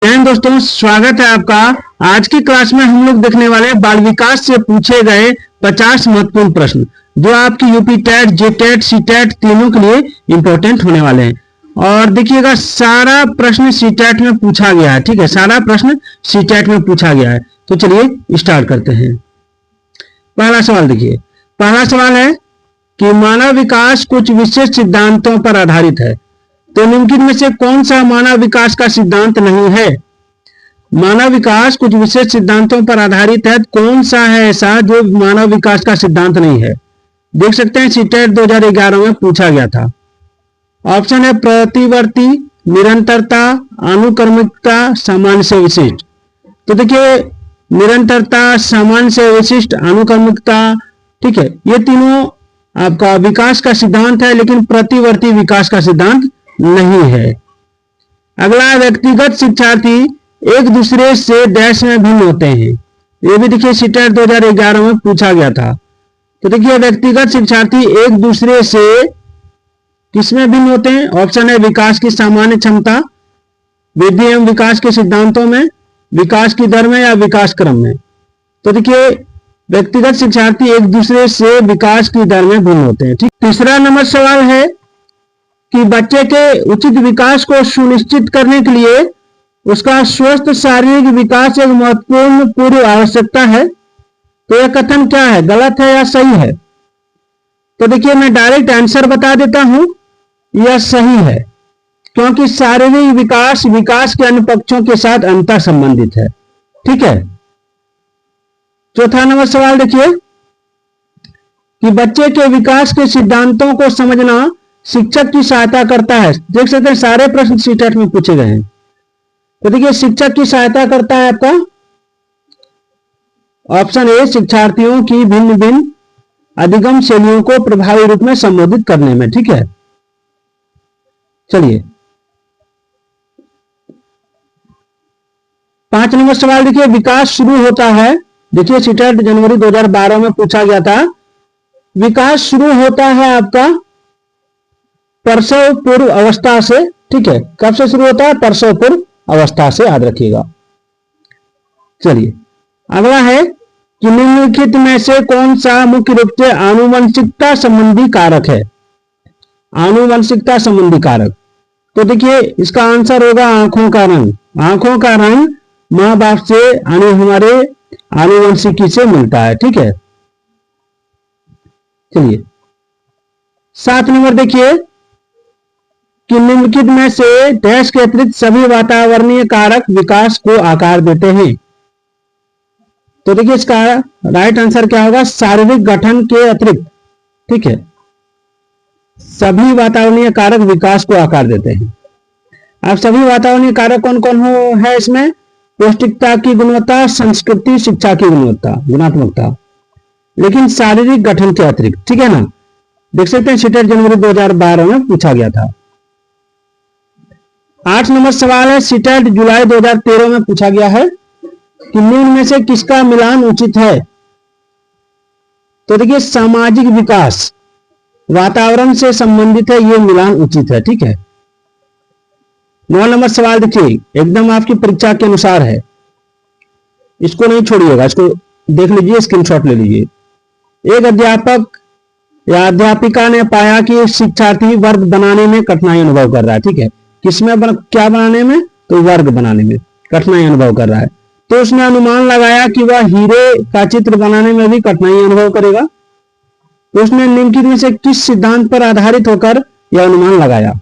दोस्तों, स्वागत है आपका। आज की क्लास में हम लोग देखने वाले हैं बाल विकास से पूछे गए 50 महत्वपूर्ण प्रश्न जो आपकी यूपी टेट, जेटेट, सीटेट तीनों के लिए इंपॉर्टेंट होने वाले हैं। और देखिएगा, सारा प्रश्न सीटेट में पूछा गया है। ठीक है, सारा प्रश्न सीटेट में पूछा गया है। तो चलिए स्टार्ट करते हैं। पहला सवाल देखिए। पहला सवाल है कि मानव विकास कुछ विशेष सिद्धांतों पर आधारित है, तो निम्नलिखित में से कौन सा मानव विकास का सिद्धांत नहीं है? मानव विकास कुछ विशेष सिद्धांतों पर आधारित है, कौन सा है ऐसा जो मानव विकास का सिद्धांत नहीं है? देख सकते हैं, सीटेट 2011 में पूछा गया था। ऑप्शन है प्रतिवर्ती, निरंतरता, अनुक्रमिकता, सामान्य से विशिष्ट। तो देखिए, निरंतरता, सामान्य से विशिष्ट, अनुक्रमिकता, ठीक है, ये तीनों आपका विकास का सिद्धांत है, लेकिन प्रतिवर्ती विकास का सिद्धांत नहीं है। अगला, व्यक्तिगत शिक्षार्थी एक दूसरे से डैश में भिन्न होते हैं। ये भी देखिए सीटेट 2011 में पूछा गया था। तो देखिए, व्यक्तिगत शिक्षार्थी एक दूसरे से किसमें भिन्न होते हैं? ऑप्शन है विकास की सामान्य क्षमता, वृद्धि एवं विकास के सिद्धांतों में, विकास की दर में, या विकास क्रम में। तो देखिए, व्यक्तिगत शिक्षार्थी एक दूसरे से विकास की दर में भिन्न होते हैं। ठीक। तीसरा नंबर सवाल है कि बच्चे के उचित विकास को सुनिश्चित करने के लिए उसका स्वस्थ शारीरिक विकास एक महत्वपूर्ण पूर्व आवश्यकता है। तो यह कथन क्या है, गलत है या सही है? तो देखिए, मैं डायरेक्ट आंसर बता देता हूं, यह सही है, क्योंकि शारीरिक विकास विकास के अन्य पक्षों के साथ अंतर संबंधित है। ठीक है। चौथा नंबर सवाल देखिए कि बच्चे के विकास के सिद्धांतों को समझना शिक्षक की सहायता करता है। देख सकते हैं, सारे प्रश्न सीटेट में पूछे गए हैं। तो देखिए, शिक्षक की सहायता करता है आपका ऑप्शन ए, शिक्षार्थियों की भिन्न भिन्न अधिगम शैलियों को प्रभावी रूप में संबोधित करने में। ठीक है। चलिए 5 नंबर सवाल देखिए, विकास शुरू होता है। देखिए, सीटेट जनवरी 2012 में पूछा गया था। विकास शुरू होता है आपका प्रसव पूर्व अवस्था से। ठीक है, कब से शुरू होता है? प्रसव पूर्व अवस्था से, याद रखिएगा। चलिए अगला है कि निम्नलिखित में से कौन सा मुख्य रूप से आनुवंशिकता संबंधी कारक है? आनुवंशिकता संबंधी कारक। तो देखिए, इसका आंसर होगा आंखों का रंग। आंखों का रंग मां बाप से हमारे आनुवंशिकी से मिलता है। ठीक है। चलिए 7 नंबर देखिए कि निम्नलिखित में से डैश के अतिरिक्त सभी वातावरणीय कारक विकास को आकार देते हैं। तो देखिए, इसका राइट आंसर क्या होगा? शारीरिक गठन के अतिरिक्त, ठीक है, सभी वातावरणीय कारक विकास को आकार देते हैं। अब सभी वातावरणीय कारक कौन कौन है इसमें? पौष्टिकता की गुणवत्ता, संस्कृति, शिक्षा की गुणवत्ता, गुणात्मकता, लेकिन शारीरिक गठन के अतिरिक्त। ठीक है ना। देख सकते हैं, सीटेट जनवरी 2012 में पूछा गया था। 8 नंबर सवाल है, सीटेट जुलाई 2013 में पूछा गया है कि निम्न में से किसका मिलान उचित है? तो देखिए, सामाजिक विकास वातावरण से संबंधित है, यह मिलान उचित है। ठीक है। 9 नंबर सवाल देखिए, एकदम आपकी परीक्षा के अनुसार है, इसको नहीं छोड़िएगा, इसको देख लीजिए, स्क्रीनशॉट ले लीजिए। एक अध्यापक या अध्यापिका ने पाया कि शिक्षार्थी वर्ग बनाने में कठिनाई अनुभव कर रहा है। ठीक है, किसमें क्या बनाने में? तो वर्ग बनाने में कठिनाई अनुभव कर रहा है। तो उसने अनुमान लगाया कि वह हीरे का चित्र बनाने में भी कठिनाई अनुभव करेगा। तो उसने निम्नलिखित में से किस सिद्धांत पर आधारित होकर यह अनुमान लगाया?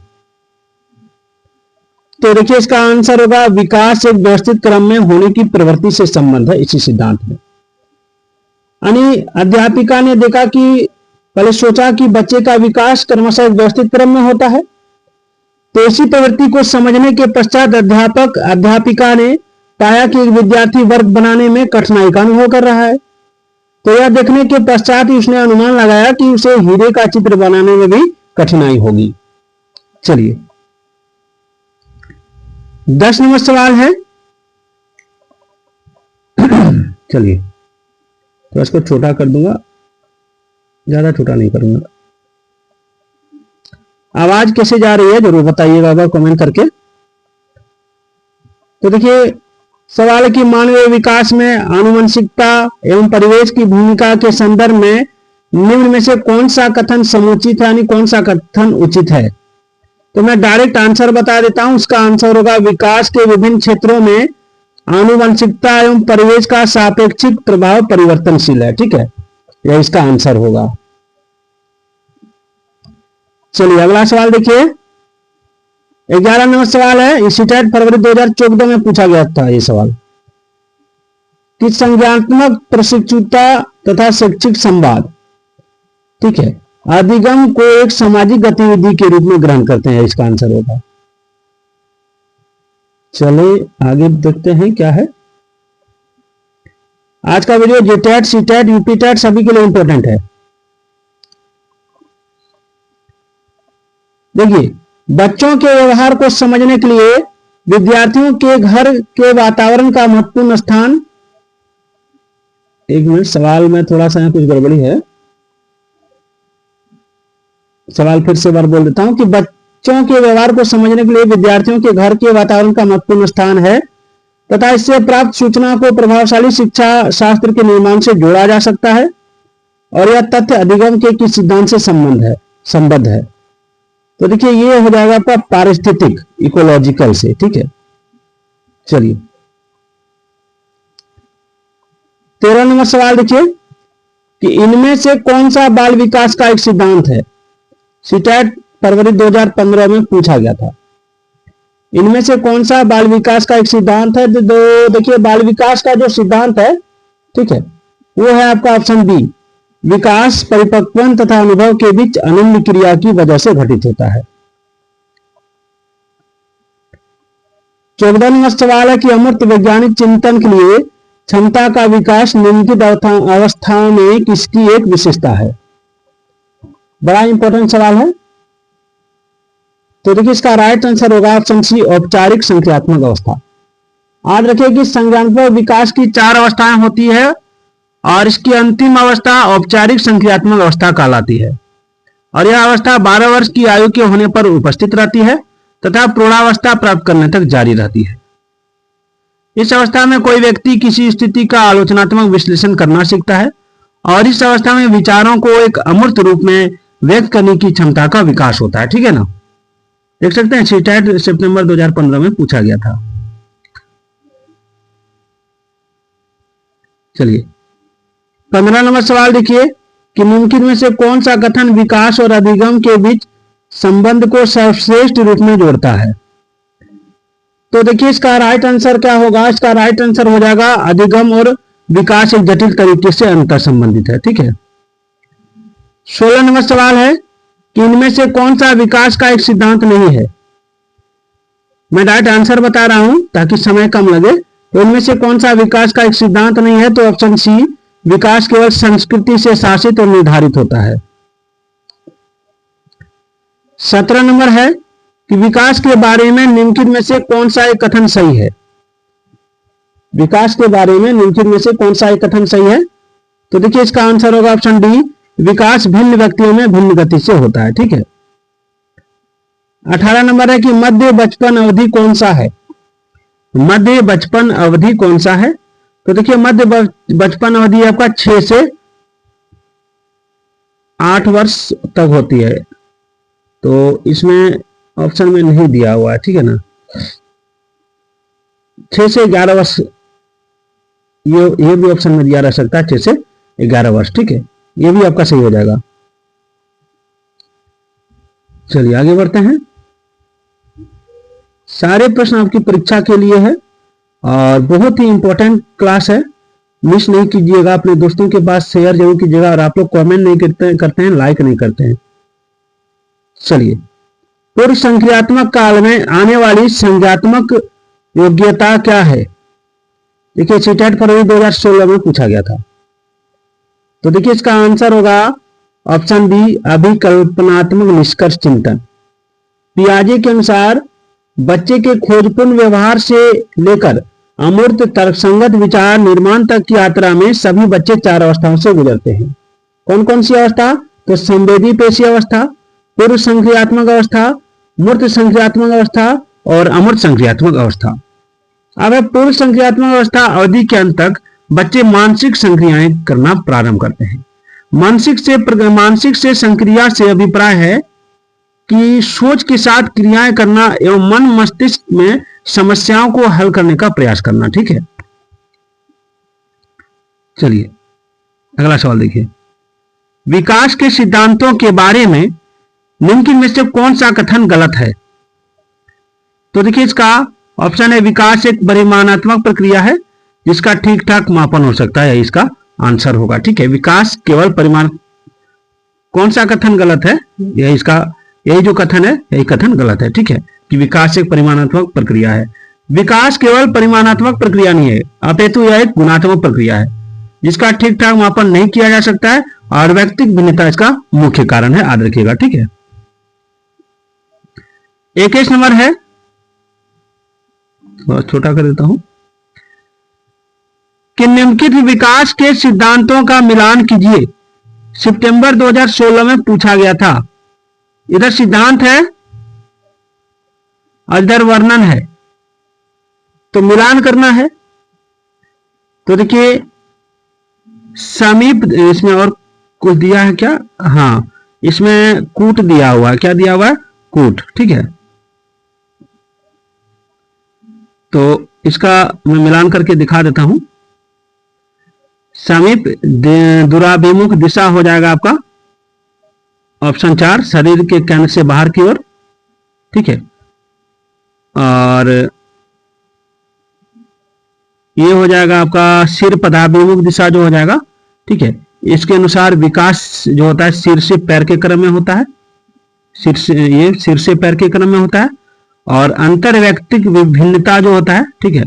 तो देखिए, इसका आंसर होगा विकास एक व्यवस्थित क्रम में होने की प्रवृत्ति से संबंध है इसी सिद्धांत में। यानी अध्यापिका ने देखा कि पहले सोचा कि बच्चे का विकास क्रमशः एक व्यवस्थित क्रम में होता है। तो इसी प्रवृत्ति को समझने के पश्चात अध्यापिका ने पाया कि एक विद्यार्थी वर्ग बनाने में कठिनाई का अनुभव कर रहा है। तो यह देखने के पश्चात ही उसने अनुमान लगाया कि उसे हीरे का चित्र बनाने में भी कठिनाई होगी। चलिए 10 नंबर सवाल है। चलिए तो इसको छोटा कर दूंगा, ज्यादा छोटा नहीं करूंगा। आवाज कैसे जा रही है जरूर बताइएगा कमेंट करके। तो देखिए सवाल है कि मानवीय विकास में आनुवंशिकता एवं परिवेश की भूमिका के संदर्भ में निम्न में से कौन सा कथन समुचित है, यानी कौन सा कथन उचित है। तो मैं डायरेक्ट आंसर बता देता हूं, उसका आंसर होगा विकास के विभिन्न क्षेत्रों में आनुवंशिकता एवं परिवेश का सापेक्षिक प्रभाव परिवर्तनशील है। ठीक है, यह इसका आंसर होगा। चलिए अगला सवाल देखिए, 11 नंबर सवाल है, इसी टाइप फरवरी 2014 में पूछा गया था ये सवाल कि संज्ञानात्मक प्रशिक्षुता तथा शैक्षिक संवाद, ठीक है, अधिगम को एक सामाजिक गतिविधि के रूप में ग्रहण करते हैं। इसका आंसर होगा। चलिए आगे देखते हैं क्या है। आज का वीडियो जेटेट, सीटेट, यूपीटेट सभी के लिए इंपॉर्टेंट है। देखिए बच्चों के व्यवहार को समझने के लिए विद्यार्थियों के घर के वातावरण का महत्वपूर्ण स्थान। एक मिनट, सवाल में थोड़ा सा कुछ गड़बड़ी है, सवाल फिर से बार बोल देता हूं कि बच्चों के व्यवहार को समझने के लिए विद्यार्थियों के घर के वातावरण का महत्वपूर्ण स्थान है तथा इससे प्राप्त सूचना को प्रभावशाली शिक्षा शास्त्र के निर्माण से जोड़ा जा सकता है और यह तथ्य अधिगम के किस सिद्धांत से संबद्ध है। तो देखिए ये हो जाएगा आपका पारिस्थितिक, इकोलॉजिकल से। ठीक है, चलिए 13 नंबर सवाल देखिए कि इनमें से कौन सा बाल विकास का एक सिद्धांत है। सीटेट फरवरी 2015 में पूछा गया था। इनमें से कौन सा बाल विकास का एक सिद्धांत है। तो देखिए बाल विकास का जो सिद्धांत है, ठीक है, वो है आपका ऑप्शन बी, विकास परिपक्वन तथा अनुभव के बीच अनन्य क्रिया की वजह से घटित होता है। 14 नंबर सवाल है कि अमूर्त वैज्ञानिक चिंतन के लिए क्षमता का विकास निम्नलिखित अवस्था में किसकी एक विशेषता है। बड़ा इंपॉर्टेंट सवाल है। तो देखिए इसका राइट आंसर होगा ऑप्शन सी, औपचारिक संक्रियात्मक अवस्था। याद रखिए कि संज्ञानात्मक विकास की 4 अवस्थाएं होती है और इसकी अंतिम अवस्था औपचारिक संक्रियात्मक अवस्था कहलाती है और यह अवस्था 12 वर्ष की आयु के होने पर उपस्थित रहती है तथा प्रौढ़ावस्था प्राप्त करने तक जारी रहती है। इस अवस्था में कोई व्यक्ति किसी स्थिति का आलोचनात्मक विश्लेषण करना सीखता है और इस अवस्था में विचारों को एक अमूर्त रूप में व्यक्त करने की क्षमता का विकास होता है। ठीक है ना, देख सकते हैं सीटेट सितंबर 2015 में पूछा गया था। चलिए 15 नंबर सवाल देखिए कि मुमकिन में से कौन सा कथन विकास और अधिगम के बीच संबंध को सर्वश्रेष्ठ रूप में जोड़ता है। तो देखिए इसका राइट आंसर क्या होगा। इसका राइट आंसर हो जाएगा अधिगम और विकास एक जटिल तरीके से अंतर संबंधित है। ठीक है, 16 नंबर सवाल है कि इनमें से कौन सा विकास का एक सिद्धांत नहीं है। मैं डायरेक्ट आंसर बता रहा हूं ताकि समय कम लगे। तो इनमें से कौन सा विकास का एक सिद्धांत नहीं है। तो ऑप्शन सी, विकास केवल संस्कृति से शासित और निर्धारित होता है। 17 नंबर है कि विकास के बारे में निम्नलिखित में से कौन सा एक कथन सही है। विकास के बारे में निम्नलिखित में से कौन सा एक कथन सही है। तो देखिए इसका आंसर होगा ऑप्शन डी, विकास भिन्न व्यक्तियों में भिन्न गति से होता है। ठीक है, 18 नंबर है कि मध्य बचपन अवधि कौन सा है। मध्य बचपन अवधि कौन सा है। तो देखिए मध्य बचपन अवधि आपका 6 से 8 वर्ष तक होती है। तो इसमें ऑप्शन में नहीं दिया हुआ है। ठीक है ना, 6 से 11 वर्ष ये भी ऑप्शन में दिया रह सकता है, 6 से 11 वर्ष। ठीक है, ये भी आपका सही हो जाएगा। चलिए आगे बढ़ते हैं। सारे प्रश्न आपकी परीक्षा के लिए है और बहुत ही इंपॉर्टेंट क्लास है, मिस नहीं कीजिएगा। अपने दोस्तों के पास शेयर जरूर कीजिएगा और आप लोग कमेंट नहीं करते हैं, लाइक नहीं करते हैं। चलिए, पूर्व संक्रियात्मक काल में आने वाली संज्ञात्मक योग्यता क्या है। देखिए सीटेट फरवरी 2016 में पूछा गया था। तो देखिए इसका आंसर होगा ऑप्शन बी, अभिकल्पनात्मक निष्कर्ष चिंतन। पियाजे के अनुसार बच्चे के खोजपूर्ण व्यवहार से लेकर अमूर्त तर्कसंगत विचार निर्माण तक की यात्रा में सभी बच्चे 4 अवस्थाओं से गुजरते हैं। कौन कौन सी अवस्था। तो संवेदी पेशी अवस्था, पूर्व संक्रियात्मक अवस्था, मूर्त संक्रियात्मक अवस्था और अमूर्त संक्रियात्मक अवस्था। अब है पूर्व संक्रियात्मक अवस्था अवधि के अंत तक बच्चे मानसिक संक्रियाएं करना प्रारंभ करते हैं। मानसिक से संक्रिया से अभिप्राय है कि सोच के साथ क्रियाएं करना एवं मन मस्तिष्क में समस्याओं को हल करने का प्रयास करना। ठीक है, चलिए अगला सवाल देखिए। विकास के सिद्धांतों के बारे में निम्नलिखित में से कौन सा कथन गलत है? तो देखिए इसका ऑप्शन है विकास एक परिमाणात्मक प्रक्रिया है जिसका ठीक ठाक मापन हो सकता है, इसका आंसर होगा। ठीक है, विकास केवल परिमाण, कौन सा कथन गलत है? यही जो कथन है, यही कथन गलत है। ठीक है, कि विकास एक परिमाणात्मक प्रक्रिया है। विकास केवल परिमाणात्मक प्रक्रिया नहीं है, अपितु यह एक गुणात्मक प्रक्रिया है जिसका ठीक ठाक मापन नहीं किया जा सकता है और व्यक्तिगत भिन्नता इसका मुख्य कारण है, याद रखिएगा। ठीक है, 21 नंबर है, छोटा कर देता हूं, कि निम्नलिखित विकास के सिद्धांतों का मिलान कीजिए। सितंबर 2016 में पूछा गया था। इधर सिद्धांत है और इधर वर्णन है, तो मिलान करना है। तो देखिए समीप, इसमें और कुछ दिया है क्या? हाँ, इसमें कूट दिया हुआ है। क्या दिया हुआ है? कूट। ठीक है, तो इसका मैं मिलान करके दिखा देता हूं। समीप दूराभिमुख दिशा हो जाएगा आपका ऑप्शन 4, शरीर के केंद्र से बाहर की ओर। ठीक है, और ये हो जाएगा आपका सिर पदाभिमुख दिशा जो हो जाएगा। ठीक है, इसके अनुसार विकास जो होता है सिर से पैर के क्रम में होता है, सिर से पैर के क्रम में होता है। और अंतर व्यक्तिक भिन्नता जो होता है, ठीक है,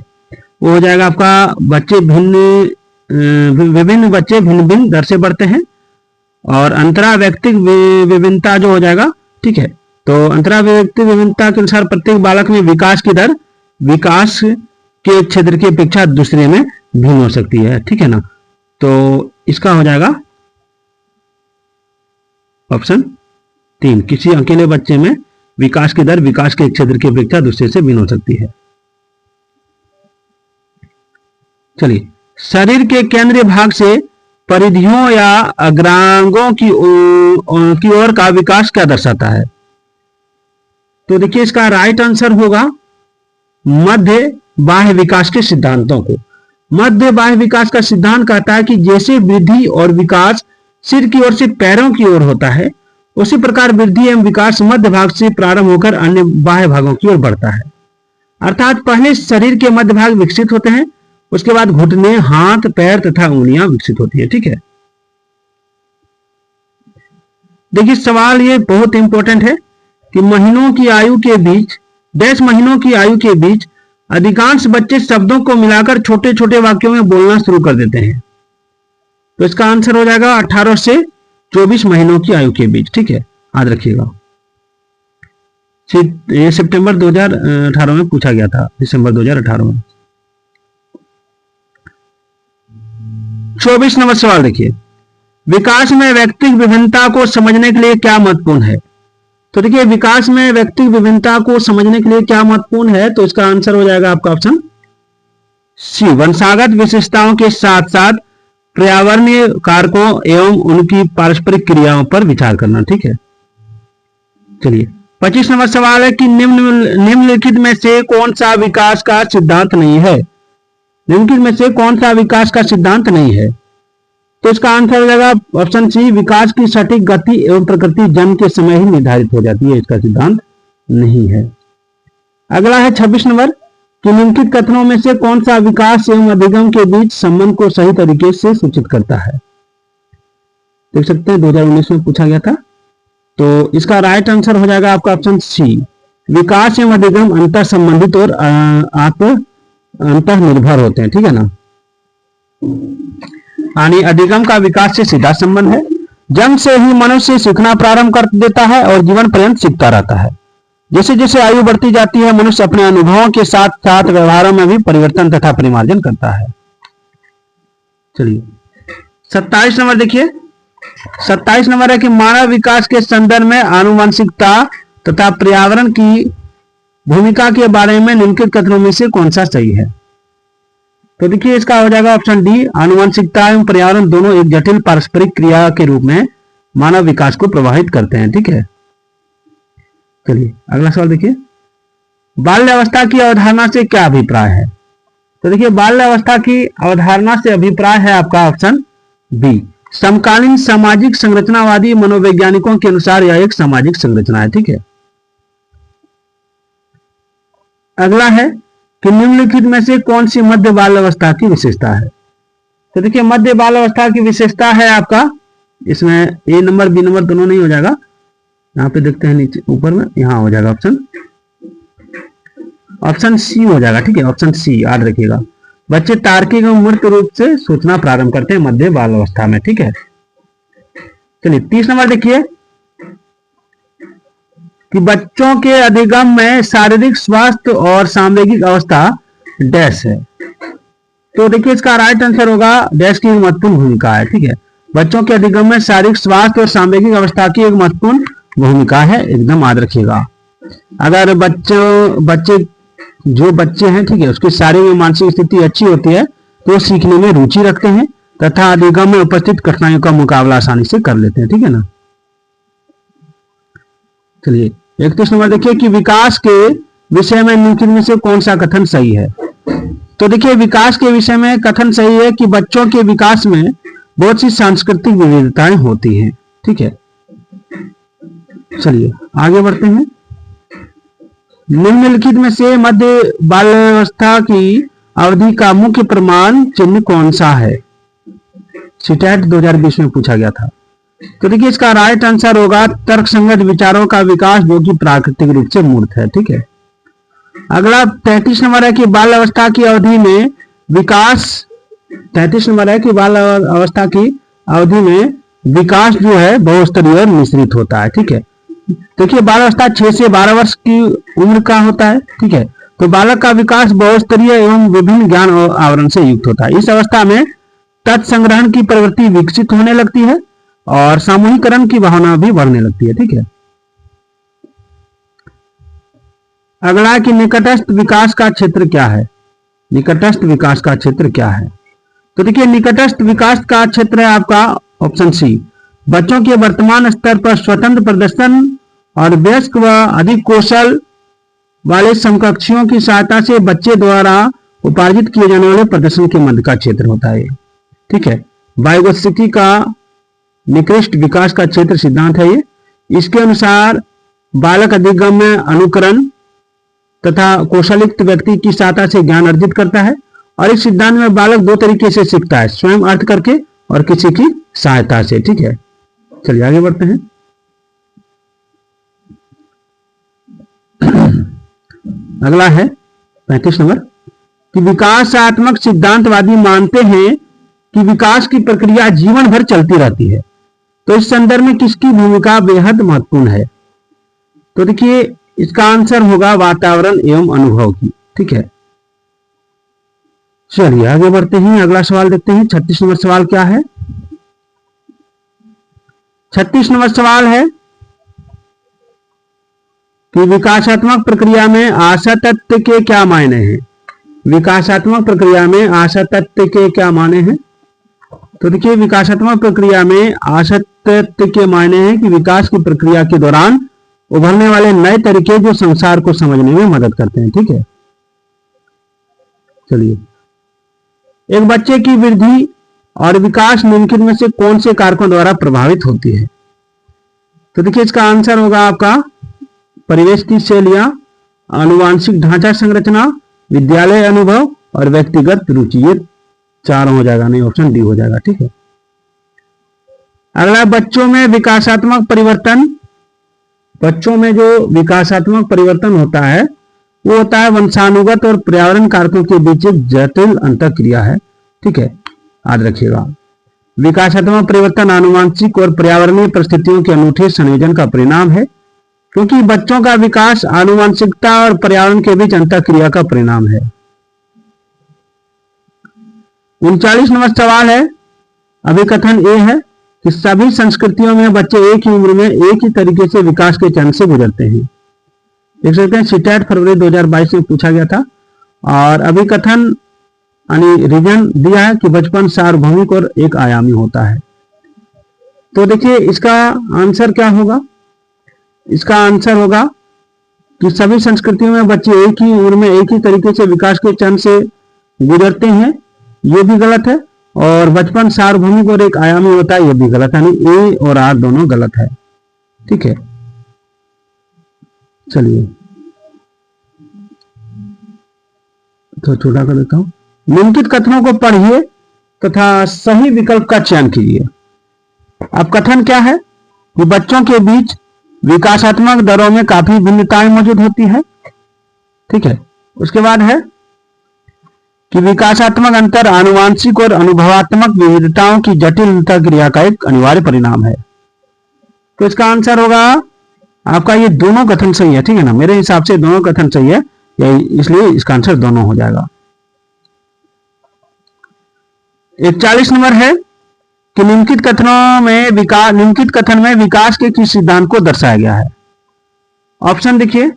वो हो जाएगा आपका विभिन्न बच्चे भिन्न भिन्न दर से बढ़ते हैं। और अंतरा व्यक्तिक विभिन्नता जो हो जाएगा, ठीक है, तो अंतरा व्यक्तिक विभिन्नता के अनुसार प्रत्येक बालक में विकास की दर विकास के क्षेत्र की अपेक्षा दूसरे में भिन्न हो सकती है। ठीक है ना, तो इसका हो जाएगा ऑप्शन 3, किसी अकेले बच्चे में विकास की दर विकास के क्षेत्र की अपेक्षा दूसरे से भिन्न हो सकती है। चलिए, शरीर के केंद्रीय भाग से परिधियों या अग्रांगों की ओर का विकास क्या दर्शाता है? तो देखिए इसका राइट आंसर होगा मध्य बाह्य विकास के सिद्धांतों को। मध्य बाह्य विकास का सिद्धांत कहता है कि जैसे वृद्धि और विकास सिर की ओर से पैरों की ओर होता है, उसी प्रकार वृद्धि एवं विकास मध्य भाग से प्रारंभ होकर अन्य बाह्य भागों की ओर बढ़ता है। अर्थात पहले शरीर के मध्य भाग विकसित होते हैं, उसके बाद घुटने, हाथ, पैर तथा उंगलियां विकसित होती है। ठीक है, देखिए सवाल ये बहुत इंपॉर्टेंट है कि महीनों की आयु के बीच 10 महीनों की आयु के बीच अधिकांश बच्चे शब्दों को मिलाकर छोटे छोटे वाक्यों में बोलना शुरू कर देते हैं। तो इसका आंसर हो जाएगा 18 से 24 महीनों की आयु के बीच। ठीक है, याद रखिएगा, ये सितंबर 2018 में पूछा गया था, दिसंबर 2018 में। 24 नंबर सवाल देखिए, विकास में व्यक्तिगत विभिन्नता को समझने के लिए क्या महत्वपूर्ण है? तो देखिए विकास में व्यक्तिगत विभिन्नता को समझने के लिए क्या महत्वपूर्ण है, तो इसका आंसर हो जाएगा आपका ऑप्शन सी, वंशागत विशेषताओं के साथ साथ पर्यावरणीय कारकों एवं उनकी पारस्परिक क्रियाओं पर विचार करना। ठीक है, चलिए 25 नंबर सवाल है कि निम्नलिखित में से कौन सा विकास का सिद्धांत नहीं है? निम्नलिखित में से कौन सा विकास का सिद्धांत नहीं है? तो इसका आंसर हो जाएगा ऑप्शन सी, विकास की सटीक गति एवं प्रकृति जन्म के समय ही निर्धारित हो जाती है, इसका सिद्धांत नहीं है। अगला है 26 नंबर कि निम्नलिखित कथनों में से कौन सा विकास एवं अधिगम के बीच संबंध को सही तरीके से सूचित करता है? देख सकते हैं 2019 में पूछा गया था। तो इसका राइट आंसर हो जाएगा आपका ऑप्शन सी, विकास एवं अधिगम अंतर संबंधित और अंतर निर्भर होते हैं। ठीक है ना, यानी अधिगम का विकास से सीधा संबंध है। जन्म से ही मनुष्य सीखना प्रारंभ कर देता है और जीवन पर्यंत सीखता रहता है। जैसे जैसे आयु बढ़ती जाती है, मनुष्य अपने अनुभवों के साथ साथ व्यवहारों में भी परिवर्तन तथा परिमार्जन करता है। चलिए 27 नंबर देखिए, 27 नंबर है कि मानव विकास के संदर्भ में आनुवंशिकता तथा पर्यावरण की भूमिका के बारे में निम्नलिखित कथनों में से कौन सा सही है? तो देखिए इसका हो जाएगा ऑप्शन डी, आनुवंशिकता एवं पर्यावरण दोनों एक जटिल पारस्परिक क्रिया के रूप में मानव विकास को प्रभावित करते हैं। ठीक है, चलिए अगला सवाल देखिए, बाल्यावस्था की अवधारणा से क्या अभिप्राय है? तो देखिए बाल्यावस्था की अवधारणा से अभिप्राय है आपका ऑप्शन बी, समकालीन सामाजिक संरचनावादी मनोवैज्ञानिकों के अनुसार यह एक सामाजिक संरचना है। ठीक है, अगला है कि निम्नलिखित में से कौन सी मध्य बाल्यावस्था की विशेषता है? तो देखिए मध्य बाल्यावस्था की विशेषता है आपका, इसमें ए नंबर बी नंबर दोनों नहीं हो जाएगा, यहाँ पे देखते हैं नीचे ऊपर में, यहाँ हो जाएगा ऑप्शन सी हो जाएगा। ठीक है, ऑप्शन सी याद रखिएगा। बच्चे तार्किक एवं मूर्त रूप से सोचना प्रारंभ करते हैं मध्य बाल अवस्था में। ठीक है, चलिए 30 नंबर देखिए कि बच्चों के अधिगम में शारीरिक स्वास्थ्य और सामवेगिक अवस्था डैश है। तो देखिए इसका राइट आंसर होगा डैश की महत्वपूर्ण भूमिका है। ठीक है, बच्चों के अधिगम में शारीरिक स्वास्थ्य और सामवेगिक अवस्था की एक महत्वपूर्ण भूमिका है, एकदम याद रखिएगा। अगर जो बच्चे हैं, ठीक है, उसकी शारीरिक और मानसिक स्थिति अच्छी होती है तो सीखने में रुचि रखते हैं तथा अधिगम में उपस्थित कठिनाइयों का मुकाबला आसानी से कर लेते हैं। ठीक है ना, चलिए 31 नंबर देखिए कि विकास के विषय में निम्नलिखित में से कौन सा कथन सही है? तो देखिए विकास के विषय में कथन सही है कि बच्चों के विकास में बहुत सी सांस्कृतिक विविधताएं होती हैं। ठीक है, चलिए आगे बढ़ते हैं। निम्नलिखित में से मध्य बाल्यावस्था की अवधि का मुख्य प्रमाण चिन्ह कौन सा है? सीटेट 2020 में पूछा गया था। तो देखिए इसका राइट आंसर होगा तर्कसंगत विचारों का विकास जो कि प्राकृतिक रूप से मूर्त है। ठीक है, अगला 33 नंबर है कि बाल्यावस्था की अवधि में विकास, 33 नंबर है कि बाल्यावस्था की अवधि में विकास जो है बहुस्तरीय और मिश्रित होता है। ठीक है, देखिए बाल्यावस्था 6 से 12 वर्ष की उम्र का होता है। ठीक है, तो बालक का विकास बहुस्तरीय एवं विभिन्न ज्ञान और आवरण से युक्त होता है। इस अवस्था में तथ्य संग्रहण की प्रवृत्ति विकसित होने लगती है और सामूहिकरण की भावना भी बढ़ने लगती है। ठीक है, अगला कि निकटस्थ विकास का क्षेत्र क्या है? निकटस्थ विकास का क्षेत्र क्या है? तो देखिए निकटस्थ विकास का क्षेत्र है आपका ऑप्शन सी, बच्चों के वर्तमान स्तर पर स्वतंत्र प्रदर्शन और वयस्क व अधिक कौशल वाले समकक्षियों की सहायता से बच्चे द्वारा उपार्जित किए जाने वाले प्रदर्शन के मध्य का क्षेत्र होता है। ठीक है, वाइगोत्स्की का निकृष्ट विकास का क्षेत्र सिद्धांत है ये। इसके अनुसार बालक अधिगम में अनुकरण तथा कौशलयुक्त व्यक्ति की सहायता से ज्ञान अर्जित करता है और इस सिद्धांत में बालक दो तरीके से सीखता है, स्वयं अर्थ करके और किसी की सहायता से। ठीक है, चलिए आगे बढ़ते हैं। अगला है 35 नंबर कि विकासात्मक सिद्धांतवादी मानते हैं कि विकास की प्रक्रिया जीवन भर चलती रहती है। तो इस संदर्भ में किसकी भूमिका बेहद महत्वपूर्ण है? तो देखिए इसका आंसर होगा वातावरण एवं अनुभव की। ठीक है, चलिए आगे बढ़ते हैं, अगला सवाल देखते हैं। 36 नंबर सवाल क्या है? 36 नंबर सवाल है कि विकासात्मक प्रक्रिया में आशा तत्व के क्या मायने हैं? विकासात्मक प्रक्रिया में आशा तत्व के क्या मायने हैं? तो देखिए विकासात्मक प्रक्रिया में आशा तत्व के मायने हैं कि विकास की प्रक्रिया के दौरान उभरने वाले नए तरीके जो संसार को समझने में मदद करते हैं। ठीक है, चलिए एक बच्चे की वृद्धि और विकास निम्नलिखित में से कौन से कारकों द्वारा प्रभावित होती है? तो देखिए इसका आंसर होगा आपका परिवेश की शैलियां, आनुवांशिक ढांचा संरचना, विद्यालय अनुभव और व्यक्तिगत रुचि। ये चारों हो जाएगा, नहीं ऑप्शन डी हो जाएगा। ठीक है, अगला बच्चों में विकासात्मक परिवर्तन। बच्चों में जो विकासात्मक परिवर्तन होता है वो होता है वंशानुगत और पर्यावरण कारकों के बीच एक जटिल अंतःक्रिया है। ठीक है, याद रखिएगा। विकासात्मक परिवर्तन आनुवांशिक और पर्यावरणीय परिस्थितियों के अनूठे संयोजन का परिणाम है, क्योंकि बच्चों का विकास आनुवांशिकता और पर्यावरण के बीच अंतःक्रिया का परिणाम है। 39 नंबर सवाल है, अभिकथन ए है कि सभी संस्कृतियों में बच्चे एक ही उम्र में एक ही तरीके से विकास के चरण से गुजरते हैं। देख सकते हैं सीटेट फरवरी 2022 में पूछा गया था। और अभिकथन यानी रीजन दिया है कि बचपन सार्वभौमिक और एक आयामी होता है। तो देखिए इसका आंसर क्या होगा। इसका आंसर होगा कि सभी संस्कृतियों में बच्चे एक ही उम्र में एक ही तरीके से विकास के चरण से गुजरते हैं, ये भी गलत है। और बचपन सार्वभौमिक और एक आयामी होता है, ये भी गलत है। यानी ए और आर दोनों गलत है। ठीक है, चलिए तो छोटा कर देता हूं। निम्नलिखित कथनों को पढ़िए तथा सही विकल्प का चयन कीजिए। अब कथन क्या है कि बच्चों के बीच विकासात्मक दरों में काफी भिन्नताएं मौजूद होती है। ठीक है, उसके बाद है कि विकासात्मक अंतर आनुवांशिक और अनुभवात्मक विविधताओं की जटिल अंतःक्रिया का एक अनिवार्य परिणाम है। तो इसका आंसर होगा आपका ये दोनों कथन सही है। ठीक है ना, मेरे हिसाब से दोनों कथन सही है, इसलिए इसका आंसर दोनों हो जाएगा। 41 नंबर है कि निम्नलिखित कथन में विकास के किस सिद्धांत को दर्शाया गया है। ऑप्शन देखिए,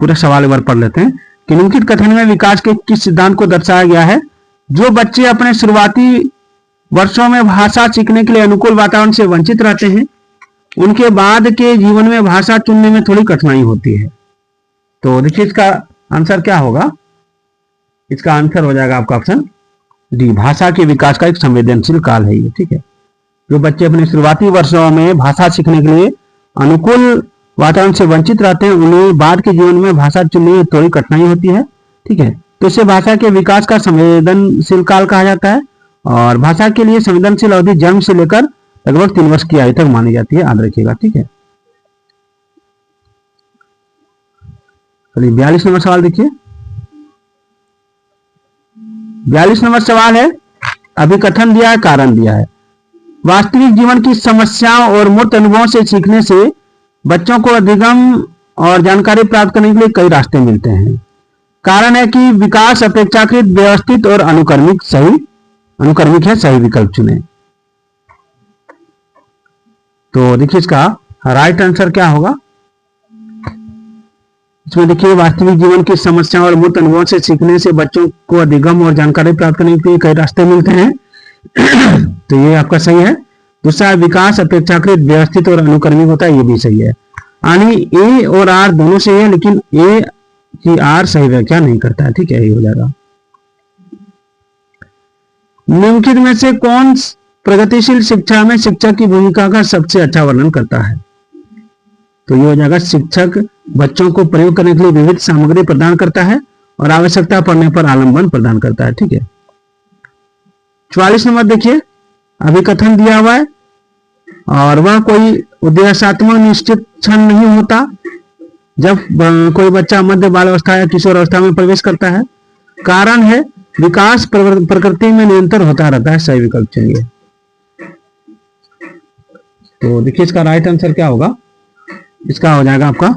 पूरा सवाल एक बार पढ़ लेते हैं कि निम्नलिखित कथन में विकास के किस सिद्धांत को दर्शाया गया है। जो बच्चे अपने शुरुआती वर्षों में भाषा सीखने के लिए अनुकूल वातावरण से वंचित रहते हैं, उनके बाद के जीवन में भाषा चुनने में थोड़ी कठिनाई होती है। तो देखिए इसका आंसर क्या होगा। इसका आंसर हो जाएगा आपका ऑप्शन डी, भाषा के विकास का एक संवेदनशील काल है ये। ठीक है, जो बच्चे अपने शुरुआती वर्षों में भाषा सीखने के लिए अनुकूल वातावरण से वंचित रहते हैं, उन्हें बाद के जीवन में भाषा चुनने में थोड़ी कठिनाई होती है। ठीक है, तो इसे भाषा के विकास का संवेदनशील काल कहा जाता है। और भाषा के लिए संवेदनशील अवधि जन्म से लेकर लगभग 3 वर्ष की आयु तक मानी जाती है, याद रखिएगा। ठीक है, चलिए 42 नंबर सवाल देखिए। 42 नंबर सवाल है, अभिकथन दिया है, कारण दिया है। वास्तविक जीवन की समस्याओं और मूर्त अनुभवों से सीखने से बच्चों को अधिगम और जानकारी प्राप्त करने के लिए कई रास्ते मिलते हैं। कारण है कि विकास अपेक्षाकृत व्यवस्थित और अनुक्रमिक है, सही विकल्प चुने। तो देखिए इसका राइट आंसर क्या होगा। इसमें देखिए वास्तविक जीवन की समस्याओं और मूर्त अनुभवों से सीखने से बच्चों को अधिगम और जानकारी प्राप्त करने के लिए कई रास्ते मिलते हैं। तो ये आपका सही है। दूसरा, विकास अपेक्षाकृत व्यवस्थित और अनुक्रमिक होता है, ये भी सही है। यानी ए और आर दोनों सही है, लेकिन ए की आर सही व्याख्या नहीं करता है। ठीक है, ये हो जाएगा। निम्नलिखित में से कौन प्रगतिशील शिक्षा में शिक्षक की भूमिका का सबसे अच्छा वर्णन करता है। तो ये हो जाएगा, शिक्षक बच्चों को प्रयोग करने के लिए विविध सामग्री प्रदान करता है और आवश्यकता पड़ने पर आलम्बन प्रदान करता है। ठीक है, 44 नंबर देखिए, अभिकथन दिया हुआ है और वह कोई उद्देश्यात्मक निश्चित क्षण नहीं होता जब कोई बच्चा मध्य बाल अवस्था या किशोर अवस्था में प्रवेश करता है। कारण है विकास प्रकृति में निरंतर होता रहता है, सही विकल्प चुनिए। तो देखिए इसका राइट आंसर क्या होगा। इसका हो जाएगा आपका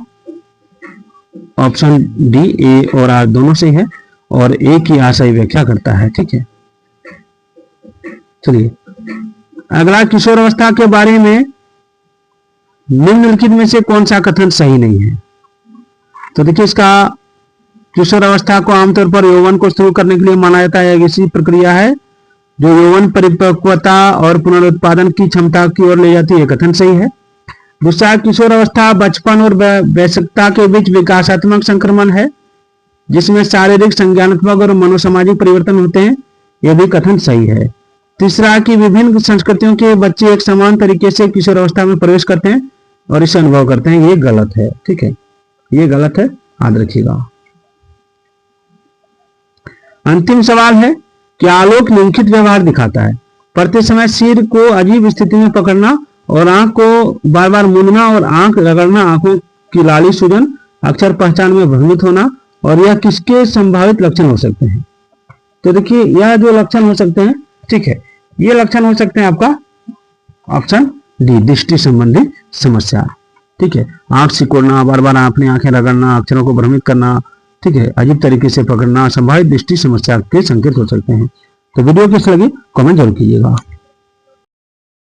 ऑप्शन डी, ए और आर दोनों सही है और ए की आर सही व्याख्या करता है। ठीक है, चलिए अगला, किशोर अवस्था के बारे में निम्नलिखित में से कौन सा कथन सही नहीं है। तो देखिए इसका, किशोर अवस्था को आमतौर पर यौवन को शुरू करने के लिए माना जाता है। एक ऐसी प्रक्रिया है जो यौवन परिपक्वता और पुनरुत्पादन की क्षमता की ओर ले जाती है, कथन सही है। दूसरा, किशोर अवस्था बचपन और वयस्कता के बीच विकासात्मक संक्रमण है जिसमें शारीरिक, संज्ञानात्मक और मनोसामाजिक परिवर्तन होते हैं, यह भी कथन सही है। तीसरा, कि विभिन्न संस्कृतियों के बच्चे एक समान तरीके से किशोर अवस्था में प्रवेश करते हैं और इसे अनुभव करते हैं, ये गलत है। ठीक है, ये गलत है, याद रखिएगा। अंतिम सवाल है कि आलोक निम्नलिखित व्यवहार दिखाता है। पढ़ते समय सिर को अजीब स्थिति में पकड़ना और आंख को बार बार मूंदना और आंख रगड़ना, आंखों की लाली सूजन, अक्षर पहचान में भ्रमित होना, और यह किसके संभावित लक्षण हो सकते हैं। तो देखिए यह जो लक्षण हो सकते हैं, ठीक है, ये लक्षण हो सकते हैं आपका ऑप्शन डी, दृष्टि संबंधी समस्या। ठीक है, आंख सिकोड़ना, बार बार अपनी आंखें रगड़ना, अक्षरों को भ्रमित करना, ठीक है, अजीब तरीके से पकड़ना संभावित दृष्टि समस्या के संकेत हो सकते हैं। तो वीडियो कैसी लगी कमेंट जरूर कीजिएगा।